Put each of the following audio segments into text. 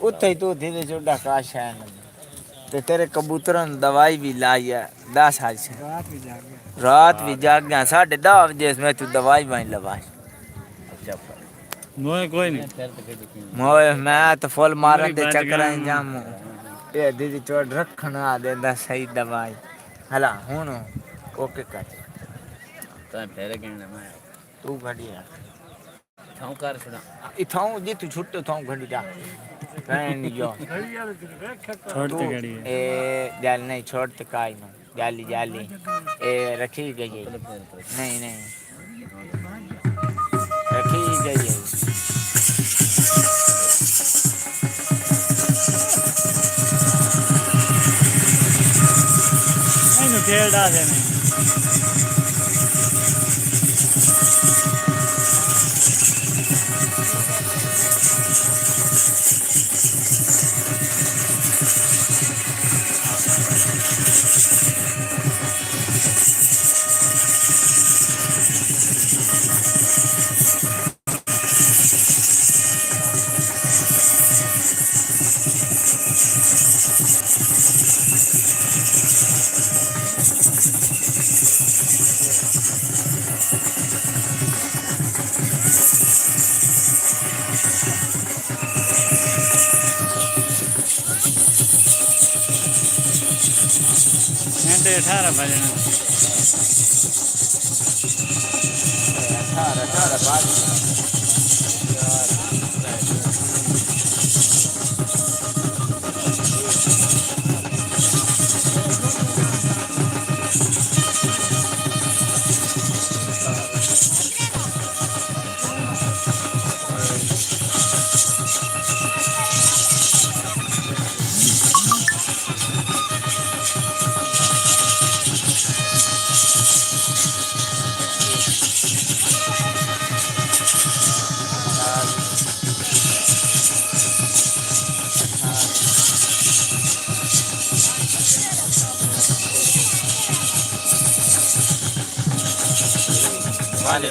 उत्थे ही तू धीरे चोड़ा काश है ते तेरे कबूतरों दवाई भी लाई है 10 आज से रात भी जाग गया 10:30 बजे इसमें तू दवाई वाई लगा मोए कोई नहीं मोए मैं तो फुल मारन दे चक्कर जामू ये दीदी चोड़ रखना देंदा सही दवाई हला हुन ओके कर तो फेरे गिनना मैं तू घड़ी है थां कर छड़ा इथां जे तू छुट्टे थां घड़ी जा रहन जो छोड़ ते गाड़ी है ए जाल नहीं छोड़ ते काई ना जाली जाली ए रखी गई नहीं नहीं रखी गई नहीं खेल डाल देने घंटे 18 बजे 18 बाद वाले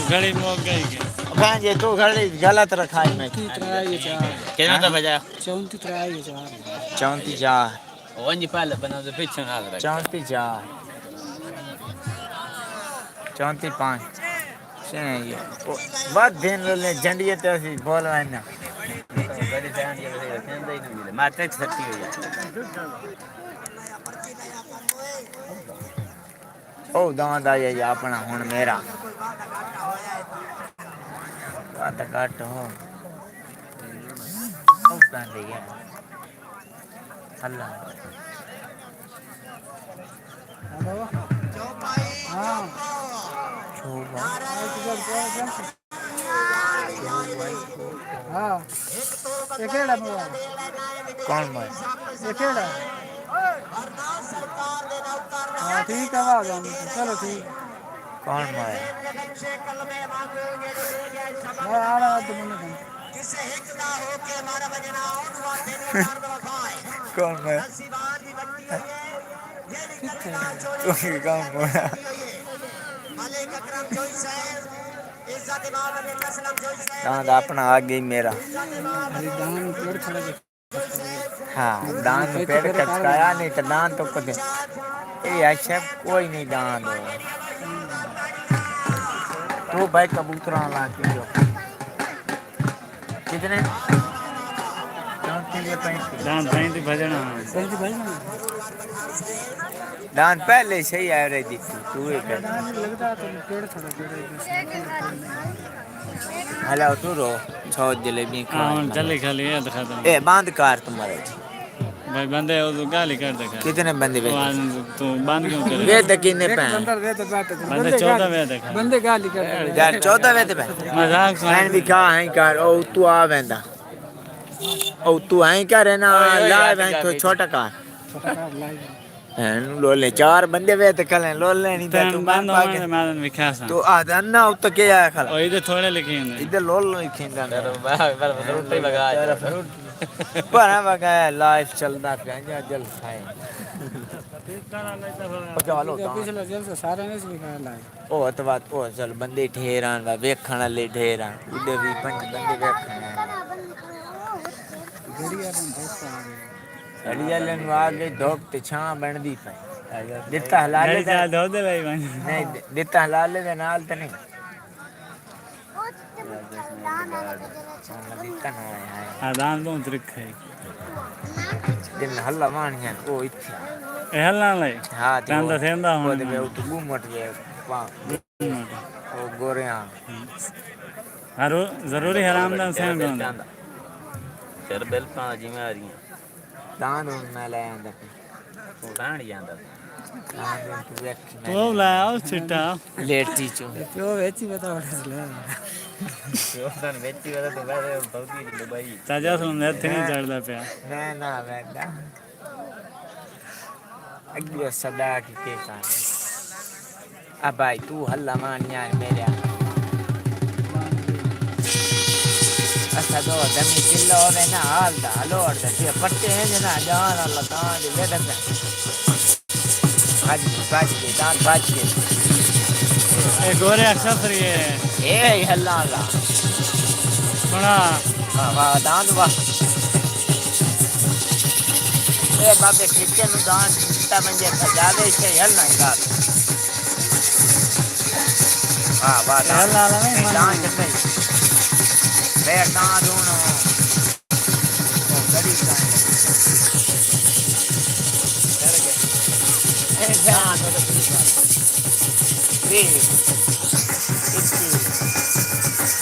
घड़ी मोक गई भाई ये तो घड़ी गलत रखा है मैं कितना तो बजा 34 4 वंजी पहले बना दे पीछे ना रहा 34 4 34 5 सही बहुत दिन ले झंडिये तो सी बोलवा ना गाड़ी जान ये रखेंदा ही नहीं मात्र 30 हो ओ दांत आया ये अपना हुन मेरा बात काट हो ओ कांद गया अल्लाह हेलो हां हाँ एक मोबाइल कौन मोबाइल एक हाँ ठीक है आ जाओ चलो ठीक कौन मोबाइल मैं आ रहा हूँ मैंने कौन मोबाइल तू कौन मोबाइल दांत अपना आ गई मेरा हाँ दांत पेड़ कटकाया नहीं तो दांत तो कुछ ये अच्छा कोई नहीं दांत तो भाई कबूतर ला के जो कितने दान 35 भजना दांत पहले सही आ रही थी तू एक हेलो तू रो छो जलेबी हां चले खाली ये दिखा दो ए बंद कर तुम्हारे भाई बंदे वो गाली कर दे कितने बंदे वे तू बंद क्यों करे वे तो कितने पे बंदे 14 वे देखा बंदे गाली कर यार 14 वे पे मजाक मैंने भी कहा है कर ओ तू आ वेंदा ओ तू है कर ना ला वे तो छोटा कार लोले 4 बंदे वे तो कल लोले नहीं था तू बंद हो मैं विकास तो आधा ना उत के आया खला ओ इधर थोड़े लिखे हैं इधर लोल लिखे ना रोटी लगा पर वगा लाइफ चलदा पिया जा जलसा है चलो ये तां पिछले जेल से सारे ने भी कहा लाए ओ अतवा ओ चल बंदे ठेरान वा वेखण वाले ढेरान उडे भी पंज बंदे वेखण गड़िया बन दोस्त आ गए अड़ी वाले नु आगे धोप ते छां बनदी पई दिता हलाले दा धो दे भाई भाई नहीं दिता हलाले दे नाल ते नहीं दिता ना है आदान तो त्रिक है दिन हल्ला मानिया ओ इथे ए हल्ला ले हाँ तांदा सेंदा वो होने दे उ तो घूमट गए पा ओ गोरिया हरो जरूरी हरामदान सेंदा होने ਸਿਰ ਬਿਲ ਪਾ ਜਿਵੇਂ ਆ ਰਹੀਆਂ दान मैं ले आंदा ਤੂੰ ਰਹਿਣ ਜਾਂਦਾ दान तू वेख तो लाया उस चिट्टा लेटी चो तो वेची बता उठे ले ਉਹਦਾਂ ਵਿੱਚ ਹੀ ਵਾਲਾ ਤੂੰ ਵੈਸੇ ਬਹੁਤੀ ਦੁਬਈ ताजा सुन ले नहीं चढ़दा पिया मैं ना बैठा अगले सदा के कान अब भाई तू हल्ला मान यार मेरे अच्छा दो दमी किलो होवे ना हाल दा लोड दा ते पट्टे हैं ना जान अल्लाह तान दे ले दे आज के दान बाज के ए गोरे अक्सर ये ए हल्ला ला सुना वाह दान वाह ए बाबे खिच्चे नु दान ता मंजे सजावे से हल्ला गा हां वाह हल्ला ला नहीं दान जमे बैठा दोनों गड़ी का डर गए ए जान तो रे इतनी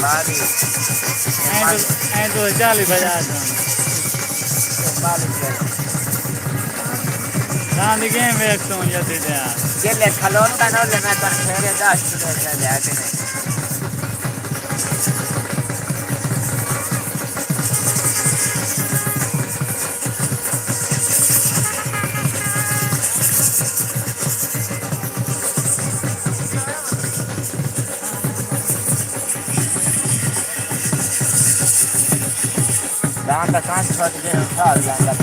बारी ऐ तो जाली बजा दो बारी दान के वेख तो जदी दे जेले खलोता न ले मैं तर फेरे 10 किलो ले आते ने दान का कांच फट गया उठा जाता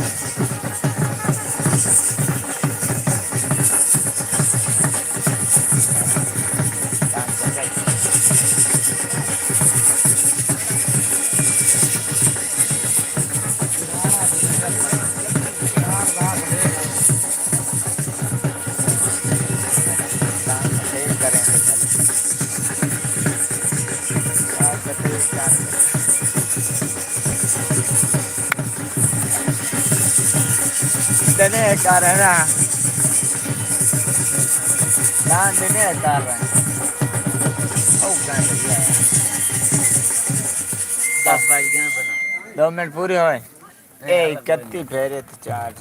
देने का रहना दान देने का रहना ओ गांड गया 10 ਵਜ ਗਏ ਬਣਾ 2 मिनट पूरे होए ए 31 फेरे तो चार्ज